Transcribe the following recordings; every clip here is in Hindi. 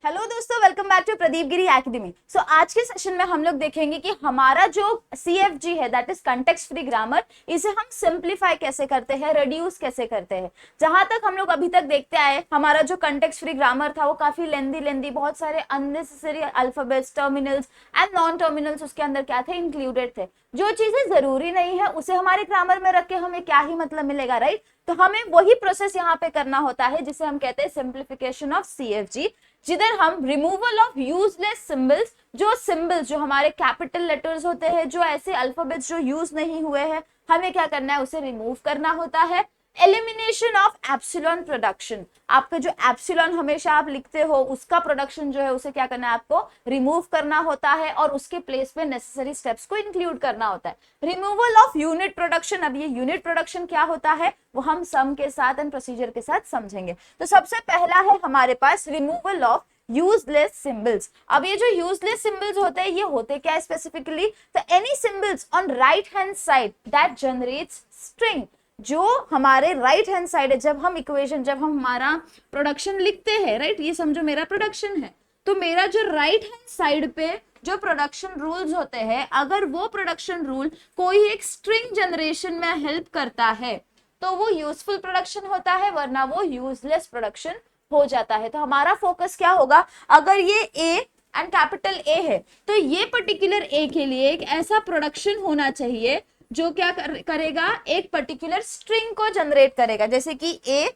हेलो दोस्तों, welcome back to Pradeep Giri academy. So आज के सेशन में हम लोग देखेंगे कि हमारा जो CFG है, that is context free grammar, इसे हम सिंप्लीफाई कैसे करते हैं, रिड्यूस कैसे करते हैं। जहां तक हम लोग अभी तक देखते आए, हमारा जो कंटेक्स्ट फ्री ग्रामर था वो काफी लेंदी बहुत सारे unnecessary alphabets, terminals and non terminals उसके अंदर क्या थे, इंक्लूडेड थे। जो चीजें जरूरी नहीं है उसे हमारे ग्रामर में रख के हमें क्या ही मतलब मिलेगा, राइट? तो हमें वही प्रोसेस यहाँ पे करना होता है जिसे हम कहते हैं सिंप्लीफिकेशन ऑफ CFG, जिधर हम रिमूवल ऑफ यूजलेस सिंबल्स, जो सिंबल्स जो हमारे कैपिटल लेटर्स होते हैं, जो ऐसे अल्फाबेट्स जो यूज नहीं हुए हैं, हमें क्या करना है, उसे रिमूव करना होता है। एलिमिनेशन ऑफ एप्सिलॉन प्रोडक्शन, आपका जो एप्सिलॉन हमेशा आप लिखते हो उसका प्रोडक्शन जो है उसे क्या करना है, आपको रिमूव करना होता है और उसके प्लेस पे नेसेसरी स्टेप्स को इंक्लूड करना होता है। रिमूवल ऑफ यूनिट प्रोडक्शन, अब ये यूनिट प्रोडक्शन क्या होता है वो हम सम के साथ एंड प्रोसीजर के साथ समझेंगे। तो सबसे पहला है हमारे पास रिमूवल ऑफ यूजलेस सिंबल्स। अब ये जो यूजलेस सिंबल्स होते हैं ये होते क्या है स्पेसिफिकली, तो any symbols on right hand side that generates string. जो हमारे राइट हैंड साइड है, जब हम इक्वेशन, जब हम हमारा प्रोडक्शन लिखते हैं, राइट, ये समझो मेरा प्रोडक्शन है, तो मेरा जो राइट हैंड साइड पे जो प्रोडक्शन रूल्स होते हैं, अगर वो प्रोडक्शन रूल कोई एक स्ट्रिंग जनरेशन में हेल्प करता है तो वो यूजफुल प्रोडक्शन होता है, वरना वो यूजलेस प्रोडक्शन हो जाता है। तो हमारा फोकस क्या होगा, अगर ये ए एंड कैपिटल ए है तो ये पर्टिकुलर ए के लिए एक ऐसा प्रोडक्शन होना चाहिए जो क्या करेगा, एक पर्टिकुलर स्ट्रिंग को जनरेट करेगा। जैसे कि ए,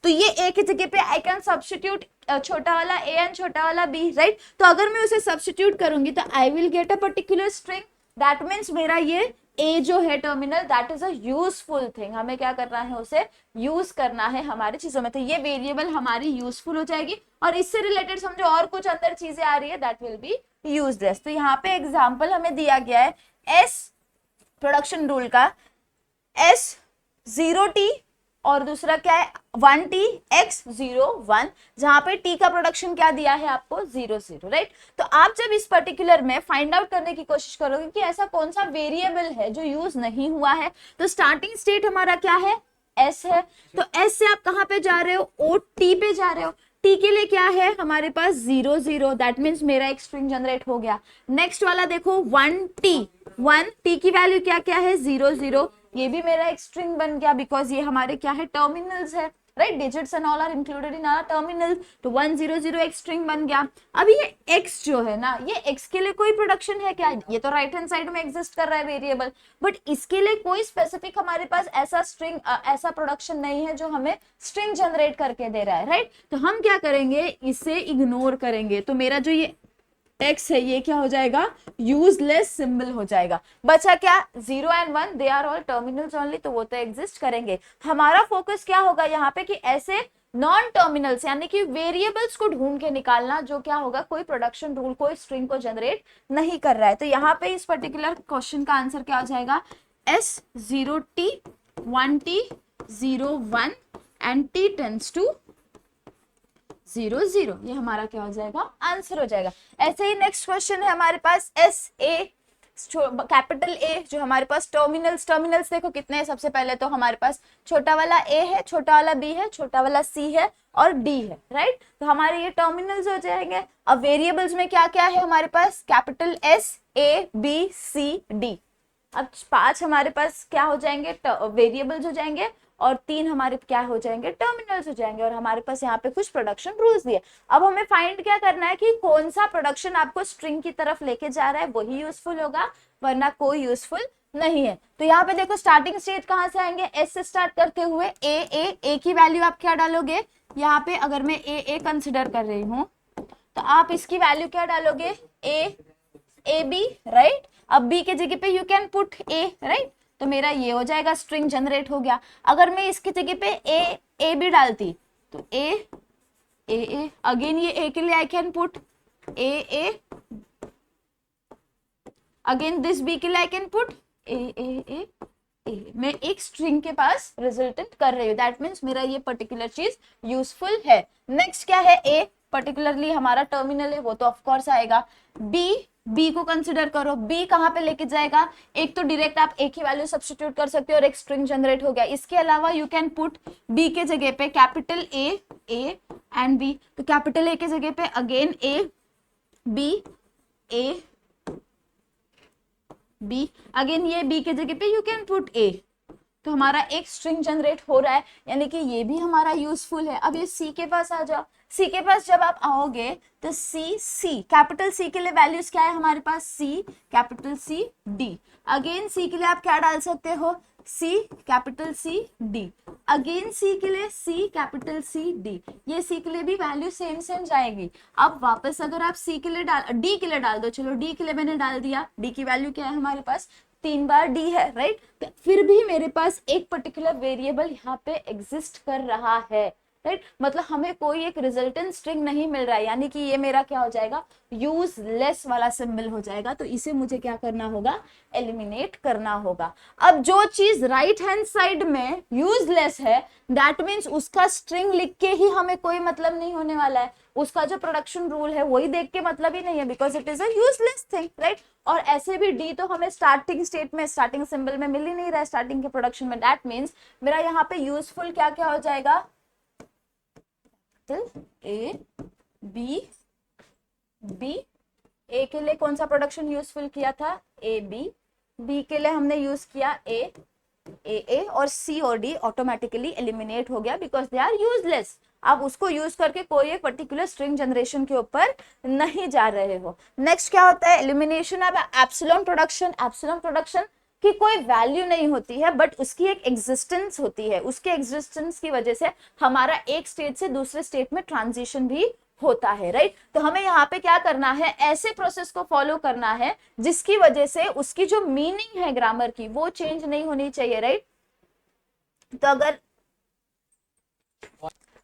तो ये ए की जगह पे आई कैन सब्स्टिट्यूट छोटा वाला ए एंड छोटा वाला बी, राइट? तो अगर मैं उसे सब्स्टिट्यूट करूंगी तो I will get a particular string. That means मेरा ये ए जो है terminal, that is a useful thing. हमें क्या करना है, उसे यूज करना है हमारी चीजों में। तो ये वेरिएबल हमारी यूजफुल हो जाएगी और इससे रिलेटेड समझो और कुछ अंदर चीजें आ रही है, दैट विल बी यूजलेस। तो यहाँ पे एग्जाम्पल हमें दिया गया है एस प्रोडक्शन रूल का, S0T और दूसरा क्या है 1T X01, जहां पे T का प्रोडक्शन क्या दिया है आपको 00, राइट? तो आप जब इस पर्टिकुलर में फाइंड आउट करने की कोशिश करोगे कि ऐसा कौन सा वेरिएबल है जो यूज नहीं हुआ है, तो स्टार्टिंग स्टेट हमारा क्या है, S है। तो S से आप कहां पे जा रहे हो, OT पे जा रहे हो। T के लिए क्या है हमारे पास 00, दैट मीन्स मेरा एक स्ट्रिंग जनरेट हो गया। नेक्स्ट वाला देखो 1T की वैल्यू क्या क्या है 00, ये भी मेरा एक स्ट्रिंग बन गया, बिकॉज ये हमारे क्या है, टर्मिनल्स है, right? Digits and all are included in our terminal. तो 100 एक स्ट्रिंग बन गया। अब ये x जो है ना, ये x के लिए कोई प्रोडक्शन है क्या, ये तो राइट हैंड साइड में एग्जिस्ट कर रहा है वेरिएबल, बट इसके लिए कोई स्पेसिफिक हमारे पास ऐसा स्ट्रिंग ऐसा प्रोडक्शन नहीं है जो हमें स्ट्रिंग जनरेट करके दे रहा है, राइट? तो हम क्या करेंगे, इसे इग्नोर करेंगे। तो मेरा जो ये x है ये क्या हो जाएगा, यूजलेस सिंबल हो जाएगा। बचा क्या, 0 and 1, they are all terminals only, तो वो तो एग्जिस्ट करेंगे। हमारा फोकस क्या होगा यहाँ पे कि ऐसे नॉन टर्मिनल्स यानी कि वेरिएबल्स को ढूंढ के निकालना जो क्या होगा, कोई प्रोडक्शन रूल, कोई स्ट्रिंग को जनरेट नहीं कर रहा है। तो यहाँ पे इस पर्टिकुलर क्वेश्चन का आंसर क्या हो जाएगा, S0T 1T 01 and T tends to 00, ये हमारा क्या हो जाएगा, आंसर हो जाएगा। ऐसे ही नेक्स्ट क्वेश्चन है हमारे पास SA कैपिटल A, जो हमारे पास टर्मिनल्स देखो कितने हैं। सबसे पहले तो हमारे पास छोटा वाला A है, छोटा वाला B है, छोटा वाला C है और D है, राइट? तो हमारे ये टर्मिनल्स हो जाएंगे। अब वेरिएबल्स में क्या क्या है हमारे पास, capital S A B C D। अब 5 हमारे पास क्या हो जाएंगे, वेरिएबल्स हो जाएंगे, और 3 हमारे क्या हो जाएंगे, टर्मिनल्स हो जाएंगे। और हमारे पास यहाँ पे कुछ प्रोडक्शन रूल्स दिए। अब हमें फाइंड क्या करना है कि कौन सा प्रोडक्शन आपको स्ट्रिंग की तरफ लेके जा रहा है, वही यूजफुल होगा, वरना कोई यूजफुल नहीं है। तो यहाँ पे देखो स्टार्टिंग स्टेट कहाँ से आएंगे, एस से स्टार्ट करते हुए ए की वैल्यू आप क्या डालोगे, यहाँ पे अगर मैं ए कंसिडर कर रही हूँ तो आप इसकी वैल्यू क्या डालोगे, ए बी, राइट? अब बी के जगह पे you can put A, right? तो मेरा ये हो जाएगा, स्ट्रिंग जनरेट हो गया। अगर मैं इसकी जगह पे ए बी डालती तो ए अगेन, ये ए के लिए I can put A, again this B के लिए आई कैन पुट ए। मैं एक स्ट्रिंग के पास रिजल्टेंट कर रही हूँ, दैट मीन्स मेरा ये पर्टिकुलर चीज यूजफुल है। नेक्स्ट क्या है, ए पर्टिकुलरली हमारा टर्मिनल है, वो तो ऑफ कोर्स आएगा। बी बी को कंसिडर करो, बी कहाँ पे लेके जाएगा, एक तो डायरेक्ट आप एक ही वैल्यू सब्स्टिट्यूट कर सकते हो और एक स्ट्रिंग जनरेट हो गया। इसके अलावा यू कैन पुट बी के जगह पे कैपिटल ए एंड बी, तो कैपिटल ए के जगह पे अगेन ए बी अगेन ये बी के जगह पे यू कैन पुट ए, तो हमारा एक स्ट्रिंग जनरेट हो रहा है, यानी कि ये भी हमारा यूजफुल है। अब ये सी के पास आ जाओ, सी के पास जब आप आओगे तो सी कैपिटल सी के लिए वैल्यूज क्या है हमारे पास, सी कैपिटल सी डी, अगेन सी के लिए आप क्या डाल सकते हो, सी कैपिटल सी डी, अगेन सी के लिए सी कैपिटल सी डी, ये सी के लिए भी वैल्यू सेम जाएगी। अब वापस अगर आप सी के लिए डी के लिए डाल दो, चलो डी के लिए मैंने डाल दिया, डी की वैल्यू क्या है हमारे पास 3 बार डी है, राइट, तो फिर भी मेरे पास एक पर्टिकुलर वेरिएबल यहाँ पे एग्जिस्ट कर रहा है, राइट, मतलब हमें कोई एक रिजल्टेंट स्ट्रिंग नहीं मिल रहा है, यानी कि ये मेरा क्या हो जाएगा, यूजलेस वाला सिंबल हो जाएगा। तो इसे मुझे क्या करना होगा, एलिमिनेट करना होगा। अब जो चीज राइट हैंड साइड में यूजलेस है, दैट मीन्स उसका स्ट्रिंग लिख के ही हमें कोई मतलब नहीं होने वाला है, उसका जो प्रोडक्शन रूल है वही देख के मतलब ही नहीं है, because it is a useless thing, right. और ऐसे भी डी तो हमें स्टार्टिंग स्टेट में स्टार्टिंग सिंबल में मिल ही नहीं रहा है, स्टार्टिंग के प्रोडक्शन में, दैट मीन्स मेरा यहाँ पे यूजफुल क्या क्या हो जाएगा, ए बी ए के लिए कौन सा प्रोडक्शन यूजफुल किया था, ए बी के लिए हमने यूज किया ए और सी और डी ऑटोमेटिकली एलिमिनेट हो गया बिकॉज दे आर यूजलेस। आप उसको यूज करके कोई एक पर्टिकुलर स्ट्रिंग जनरेशन के ऊपर नहीं जा रहे हो। नेक्स्ट क्या होता है, एलिमिनेशन। अब एप्सिलॉन प्रोडक्शन की कोई वैल्यू नहीं होती है, बट उसकी एक एग्जिस्टेंस होती है, उसके एग्जिस्टेंस की वजह से हमारा एक स्टेट से दूसरे स्टेट में ट्रांजिशन भी होता है, राइट। तो हमें यहाँ पे क्या करना है, ऐसे प्रोसेस को फॉलो करना है जिसकी वजह से उसकी जो मीनिंग है ग्रामर की वो चेंज नहीं होनी चाहिए, राइट। तो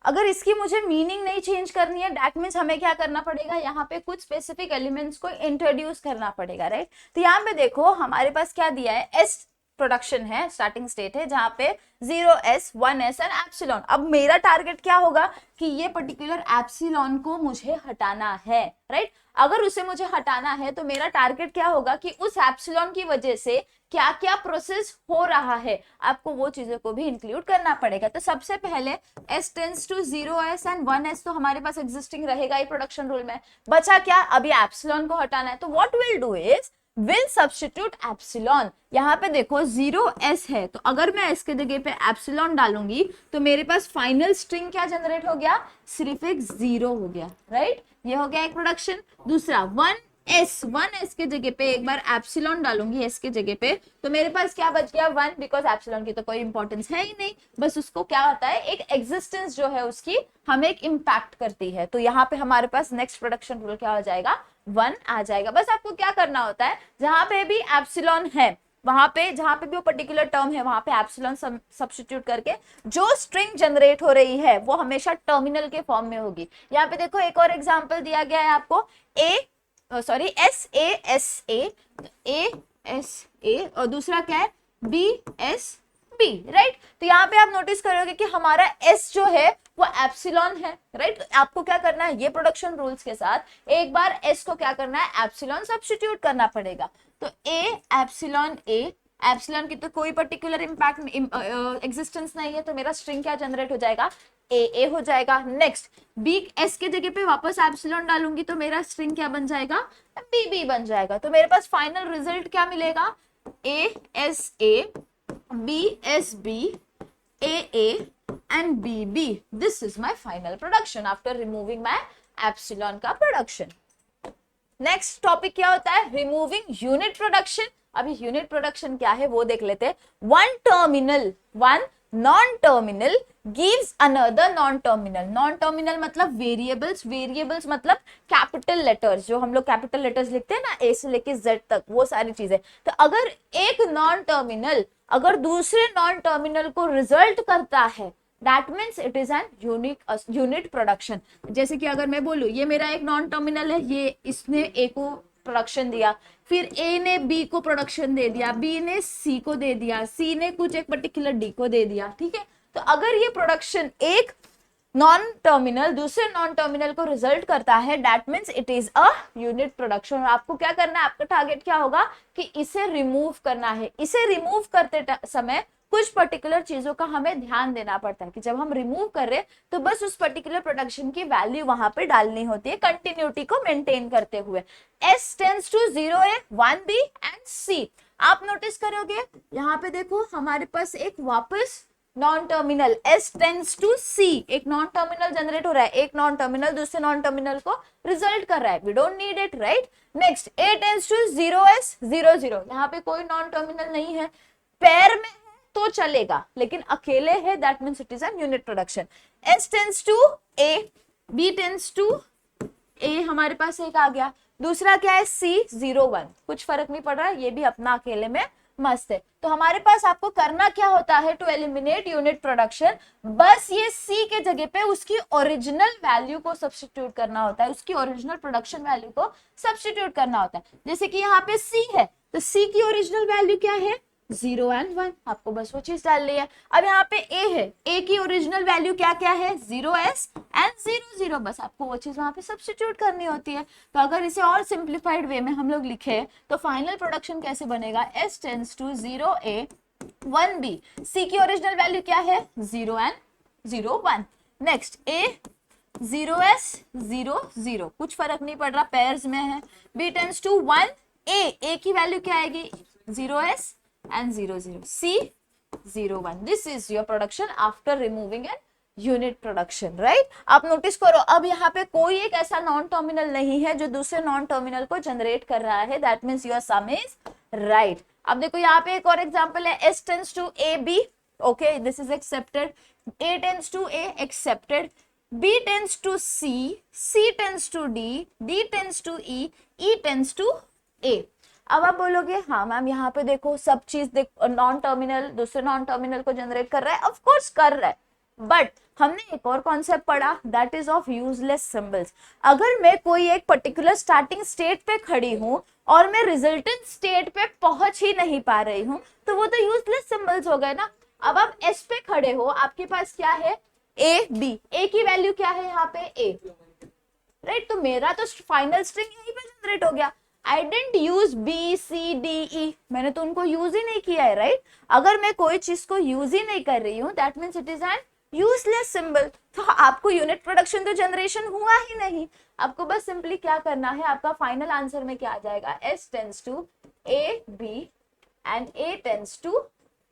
अगर इसकी मुझे मीनिंग नहीं चेंज करनी है, दैट मीन्स हमें क्या करना पड़ेगा, यहाँ पे कुछ स्पेसिफिक एलिमेंट्स को इंट्रोड्यूस करना पड़ेगा, राइट। तो यहाँ पे देखो हमारे पास क्या दिया है, एस प्रोडक्शन है, स्टार्टिंग स्टेट है जहां पे 0s 1s एंड एप्सिलॉन। अब मेरा टारगेट क्या होगा कि ये पर्टिकुलर एप्सिलॉन को मुझे हटाना है, राइट। अगर उसे मुझे हटाना है तो मेरा टारगेट क्या होगा कि उस एप्सिलॉन की वजह से क्या क्या प्रोसेस हो रहा है, आपको वो चीजों को भी इंक्लूड करना पड़ेगा। तो सबसे पहले s tends to 0s and 1s तो हमारे पास एग्जिस्टिंग रहेगा ही प्रोडक्शन रूल में। बचा क्या, अभी एप्सिलॉन को हटाना है, तो what will do is will substitute epsilon. यहाँ पे देखो 0s है, तो अगर मैं s के जगह पे एप्सिलॉन डालूंगी तो मेरे पास फाइनल स्ट्रिंग क्या जनरेट हो गया, सिर्फ एक 0 हो गया, राइट। ये हो गया एक प्रोडक्शन। दूसरा 1s के जगह पे एक बार एप्सिलॉन डालूंगी s के जगह पे, तो मेरे पास क्या बच गया 1, बिकॉज एप्सिलॉन की तो कोई इंपॉर्टेंस है ही नहीं, बस उसको क्या होता है, एक एग्जिस्टेंस जो है उसकी हमें एक इम्पैक्ट करती है। तो यहाँ पे हमारे पास नेक्स्ट प्रोडक्शन रूल क्या हो जाएगा, 1 आ जाएगा। बस आपको क्या करना होता है, जहां पे भी एप्सिलॉन है वहां पे, जहां पे भी वो पर्टिकुलर टर्म है वहां पे एप्सिलॉन सब्स्टिट्यूट करके जो स्ट्रिंग जनरेट हो रही है वो हमेशा टर्मिनल के फॉर्म में होगी। यहाँ पे देखो एक और एग्जांपल दिया गया है आपको, SASA और दूसरा क्या है, BSB, राइट। तो यहाँ पे आप नोटिस करोगे कि हमारा S जो है वो एप्सिलॉन है, राइट। आपको क्या करना है, ये प्रोडक्शन रूल्स के साथ एक बार S को क्या करना है, एप्सिलॉन सब्स्टिट्यूट करना पड़ेगा। तो एप्सिलॉन की तो कोई पर्टिकुलर इम्पैक्ट एग्जिस्टेंस नहीं है, तो मेरा स्ट्रिंग क्या जनरेट हो जाएगा, ए हो जाएगा। नेक्स्ट बी एस के जगह पे वापस एप्सिलॉन डालूंगी तो मेरा स्ट्रिंग क्या बन जाएगा, बी बन जाएगा। तो मेरे पास फाइनल रिजल्ट क्या मिलेगा, ASA BSB AA and BB. This is my final production after removing my epsilon का production. नेक्स्ट टॉपिक क्या होता है, रिमूविंग यूनिट प्रोडक्शन। अभी यूनिट प्रोडक्शन क्या है वो देख लेते हैं। One non terminal gives another non terminal मतलब वेरिएबल्स मतलब कैपिटल लेटर्स, जो हम लोग कैपिटल लेटर्स लिखते हैं ना, ए से लेके जेड तक, वो सारी चीजें। तो अगर एक नॉन टर्मिनल अगर दूसरे नॉन टर्मिनल को रिजल्ट करता है, that means it is an unit production. जैसे कि अगर मैं बोलूं ये मेरा एक नॉन टर्मिनल है, ये इसने ए को प्रोडक्शन दिया, फिर ए ने बी को प्रोडक्शन दे दिया, बी ने सी को दे दिया, सी ने कुछ एक पर्टिकुलर डी को दे दिया, ठीक है। तो अगर ये प्रोडक्शन एक नॉन टर्मिनल दूसरे नॉन टर्मिनल को रिजल्ट करता है, that means it is a unit production. और आपको क्या करना है, आपका टारगेट क्या होगा कि इसे रिमूव करना है। इसे रिमूव करते समय कुछ पर्टिकुलर चीजों का हमें ध्यान देना पड़ता है कि जब हम रिमूव कर रहे तो बस उस पर्टिकुलर प्रोडक्शन की वैल्यू वहां पे डालनी होती है कंटिन्यूटी को मेंटेन करते हुए। S tends to 0A 1B and C। आप नोटिस करोगे यहाँ पे देखो हमारे पास एक वापस non terminal S tends to C, एक नॉन टर्मिनल जनरेट हो रहा है, एक नॉन टर्मिनल दूसरे नॉन टर्मिनल को रिजल्ट कर रहा है, we don't need it, right. Next A tends to 0S 0 0, यहाँ पे कोई नॉन टर्मिनल नहीं है, पेयर में है तो चलेगा लेकिन अकेले है, that means it is an unit production. S tends to A, B tends to A, हमारे पास एक आ गया, दूसरा क्या है C 0 1, कुछ फर्क नहीं पड़ रहा है, ये भी अपना अकेले में मस्त है। तो हमारे पास आपको करना क्या होता है टू एलिमिनेट यूनिट प्रोडक्शन, बस ये C के जगह पे उसकी ओरिजिनल वैल्यू को सब्स्टिट्यूट करना होता है, उसकी ओरिजिनल प्रोडक्शन वैल्यू को सब्स्टिट्यूट करना होता है। जैसे कि यहाँ पे C है तो C की ओरिजिनल वैल्यू क्या है 0 एंड 1, आपको बस वो चीज डालनी है। अब यहाँ पे A है, A की ओरिजिनल वैल्यू क्या क्या है 0S एंड 0 0, बस आपको वो चीज वहां पे सब्स्टिट्यूट करनी होती है। तो अगर इसे और सिंप्लीफाइड वे में हम लोग लिखे तो फाइनल प्रोडक्शन कैसे बनेगा, S tends to 0A 1B, C की ओरिजिनल वैल्यू क्या है 0 एंड 0 1। नेक्स्ट A 0S 0 0, कुछ फर्क नहीं पड़ रहा, पेयर्स में है। B tends to 1A, A की वैल्यू क्या आएगी 0S and 0 0, C 0 1, this is your production after removing an unit production, right। आप नोटिस करो अब यहाँ पे कोई एक ऐसा नॉन टर्मिनल नहीं है जो दूसरे नॉन टर्मिनल को जनरेट कर रहा है, that means your sum is right। अब देखो यहाँ पे एक और एग्जांपल है, S tends to AB, okay this is accepted, A tends to A accepted, B tends to C, C tends to D, D tends to E, E tends to A। अब आप बोलोगे हाँ मैम यहाँ पे देखो सब चीज नॉन टर्मिनल दूसरे नॉन टर्मिनल को जनरेट कर रहा है, ऑफ कोर्स कर रहा है, बट हमने एक और कॉन्सेप्ट पढ़ा that is of useless symbols. अगर मैं कोई एक पर्टिकुलर स्टार्टिंग स्टेट पे खड़ी हूँ और मैं रिजल्टेंट स्टेट पे पहुंच ही नहीं पा रही हूँ तो वो तो यूजलेस सिंबल्स हो गए ना। अब आप S पे खड़े हो, आपके पास क्या है A B, A की वैल्यू क्या है यहाँ पे A, राइट तो मेरा तो फाइनल स्ट्रिंग यहीं पे जनरेट हो गया। I didn't use B C D E, मैंने तो उनको यूज ही नहीं किया है, राइट। अगर मैं कोई चीज को यूज ही नहीं कर रही हूँ that means it is N useless symbol. तो आपको यूनिट प्रोडक्शन तो जनरेशन हुआ ही नहीं, आपको बस सिंपली क्या करना है, आपका फाइनल आंसर में क्या आ जाएगा, S tends to A B and A tends to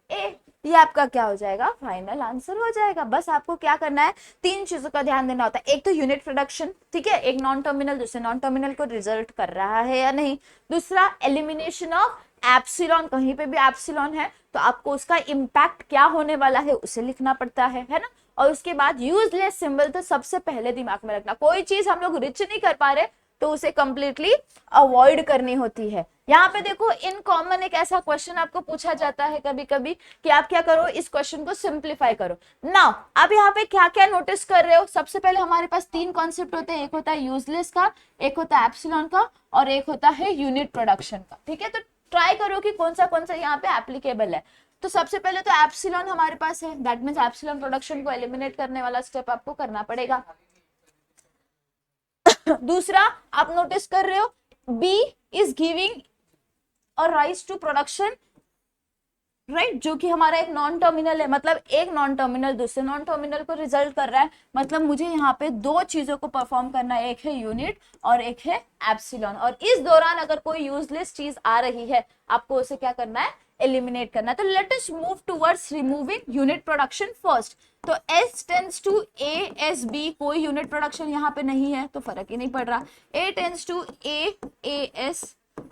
A, ये आपका क्या हो जाएगा फाइनल आंसर हो जाएगा। बस आपको क्या करना है, तीन चीजों का ध्यान देना होता है, एक तो यूनिट प्रोडक्शन, ठीक है, एक नॉन टर्मिनल दूसरे नॉन टर्मिनल को रिजल्ट कर रहा है या नहीं, दूसरा एलिमिनेशन ऑफ एप्सिलॉन, कहीं पे भी एप्सिलॉन है तो आपको उसका इम्पैक्ट क्या होने वाला है उसे लिखना पड़ता है ना। और उसके बाद यूजलेस सिंबल तो सबसे पहले दिमाग में रखना, कोई चीज हम लोग रिच नहीं कर पा रहे तो उसे कंप्लीटली अवॉइड करनी होती है। यहाँ पे देखो इन कॉमन एक ऐसा क्वेश्चन आपको पूछा जाता है कभी कभी कि आप क्या करो, इस क्वेश्चन को सिंप्लीफाई करो। नाउ आप यहाँ पे क्या क्या नोटिस कर रहे हो, सबसे पहले हमारे पास तीन कॉन्सेप्ट होते हैं, एक होता है यूजलेस का, एक होता है एप्सिलॉन का और एक होता है यूनिट प्रोडक्शन का, ठीक है। तो ट्राई करो कि कौन सा यहाँ पे एप्लीकेबल है। तो सबसे पहले तो एप्सिलॉन हमारे पास है, दैट मींस एप्सिलॉन प्रोडक्शन को एलिमिनेट करने वाला स्टेप आपको करना पड़ेगा। दूसरा आप नोटिस कर रहे हो B इज गिविंग और राइज टू प्रोडक्शन, राइट, जो कि हमारा एक नॉन टर्मिनल है, मतलब एक नॉन टर्मिनल दूसरे नॉन टर्मिनल को रिजल्ट कर रहा है, मतलब मुझे यहाँ पे दो चीजों को परफॉर्म करना है, एक है यूनिट और एक है एप्सिलॉन। और इस दौरान अगर कोई यूजलेस चीज आ रही है आपको उसे क्या करना है, एलिमिनेट करना है। तो let us move towards removing unit production first. तो S tends to A S B, कोई यूनिट प्रोडक्शन यहाँ पे नहीं है तो फर्क ही नहीं पड़ रहा। A tends to A A S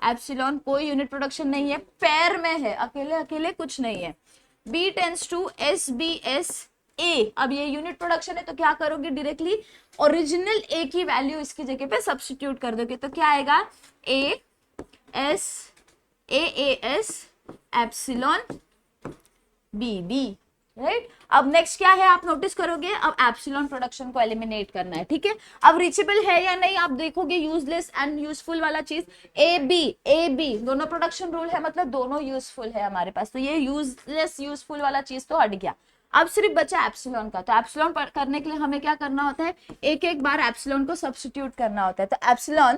epsilon, कोई यूनिट प्रोडक्शन नहीं है, पेयर में है, अकेले अकेले कुछ नहीं है। B tends to S B S A, अब ये यूनिट प्रोडक्शन है तो क्या करोगे, डायरेक्टली ओरिजिनल A की वैल्यू इसकी जगह पे सब्स्टिट्यूट कर दोगे तो क्या आएगा A S A A S epsilon B B, right. अब नेक्स्ट क्या है आप नोटिस करोगे, अब एप्सिलॉन प्रोडक्शन को एलिमिनेट करना है, ठीक है। अब रीचेबल है या नहीं आप देखोगे, यूजलेस एंड यूजफुल वाला चीज ए बी दोनों प्रोडक्शन रूल है, मतलब दोनों यूजफुल है हमारे पास, तो ये यूजलेस यूजफुल वाला चीज तो हट गया। अब सिर्फ बचा एप्सिलॉन का। तो एप्सिलॉन करने के लिए हमें क्या करना होता है, एक एक बार एप्सिलॉन को सब्स्टिट्यूट करना होता है। तो एप्सिलॉन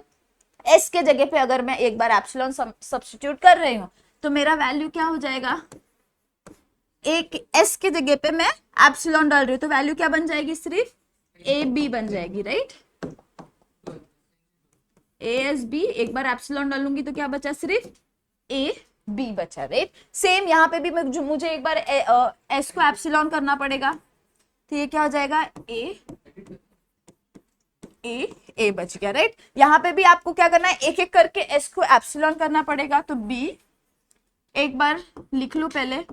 एस के जगह पे अगर मैं एक बार एप्सिलॉन सब्स्टिट्यूट कर रही हूँ तो मेरा वैल्यू क्या हो जाएगा, एक एस के जगह पे मैं एप्सिलॉन डाल रही हूँ तो वैल्यू क्या बन जाएगी, सिर्फ ए बी बन जाएगी, राइट। ए एस बी, एक बार एप्सिलॉन डालूंगी तो क्या बचा, सिर्फ ए बी बचा, राइट। सेम यहाँ पे भी मुझे एक बार एस को एप्सिलॉन करना पड़ेगा तो ये क्या हो जाएगा, ए ए बच गया, राइट। यहाँ पे भी आपको क्या करना है, एक एक करके एस को एप्सिलॉन करना पड़ेगा। तो बी, एक बार लिख लो पहले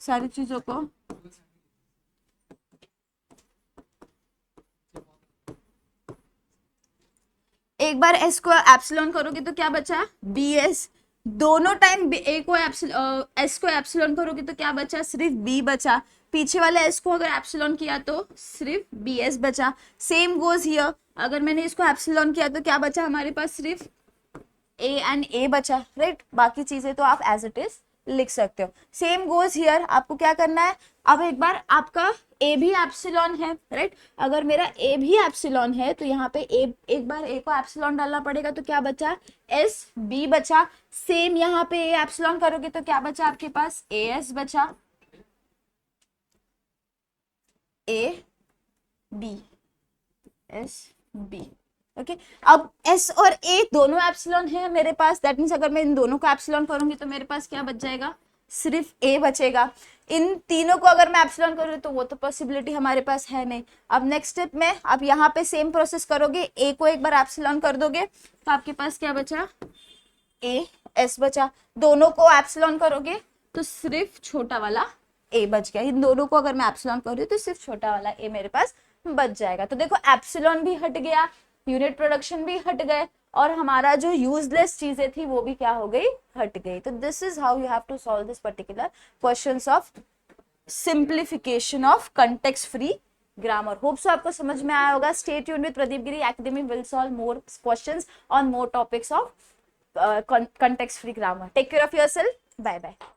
सारी चीजों को, एक बार एस को एप्सिलॉन करोगे तो क्या बचा, बी एस। दोनों टाइम ए को एस को एप्सिलॉन करोगे तो क्या बचा, सिर्फ बी बचा। पीछे वाले एस को अगर एप्सिलॉन किया तो सिर्फ बी एस बचा। सेम गोज हियर, अगर मैंने इसको एप्सिलॉन किया तो क्या बचा हमारे पास, सिर्फ ए एंड ए बचा, राइट। बाकी चीजें तो आप एज इट इज लिख सकते हो। सेम गोज हियर, आपको क्या करना है, अब एक बार आपका ए भी एप्सिलॉन है, राइट। अगर मेरा ए भी एप्सिलॉन है तो यहाँ पे ए, एक बार ए को एप्सिलॉन डालना पड़ेगा तो क्या बचा, एस बी बचा। सेम यहाँ पे ए एप्सिलॉन करोगे तो क्या बचा आपके पास, ए एस बचा, A B, S B, okay. अब एस और ए दोनों एप्सिलॉन है मेरे पास, दैट मीन्स अगर मैं इन दोनों को एप्सिलॉन करूंगी तो मेरे पास क्या बच जाएगा, सिर्फ ए बचेगा। इन तीनों को अगर मैं एप्सिलॉन करूँ तो वो तो पॉसिबिलिटी हमारे पास है नहीं। अब नेक्स्ट स्टेप में आप यहाँ पे सेम प्रोसेस करोगे, ए को एक बार एप्सिलॉन कर दोगे तो आपके पास क्या बचा, ए एस बचा। दोनों को एप्सिलॉन करोगे तो सिर्फ छोटा वाला ए बच गया। इन दोनों को अगर मैं एप्सिलॉन कर रही हूँ तो सिर्फ छोटा वाला ए मेरे पास बच जाएगा। तो देखो एप्सिलॉन भी हट गया, यूनिट प्रोडक्शन भी हट गए, और हमारा जो यूजलेस चीजें थी वो भी क्या हो गई, हट गई। तो this is how you have to solve this particular questions of simplification of context free grammar. Hope so आपको समझ में आया होगा। Stay tuned with Pradeep Giri Academy, will solve more questions on more topics of context free grammar. Take care of yourself. Bye bye.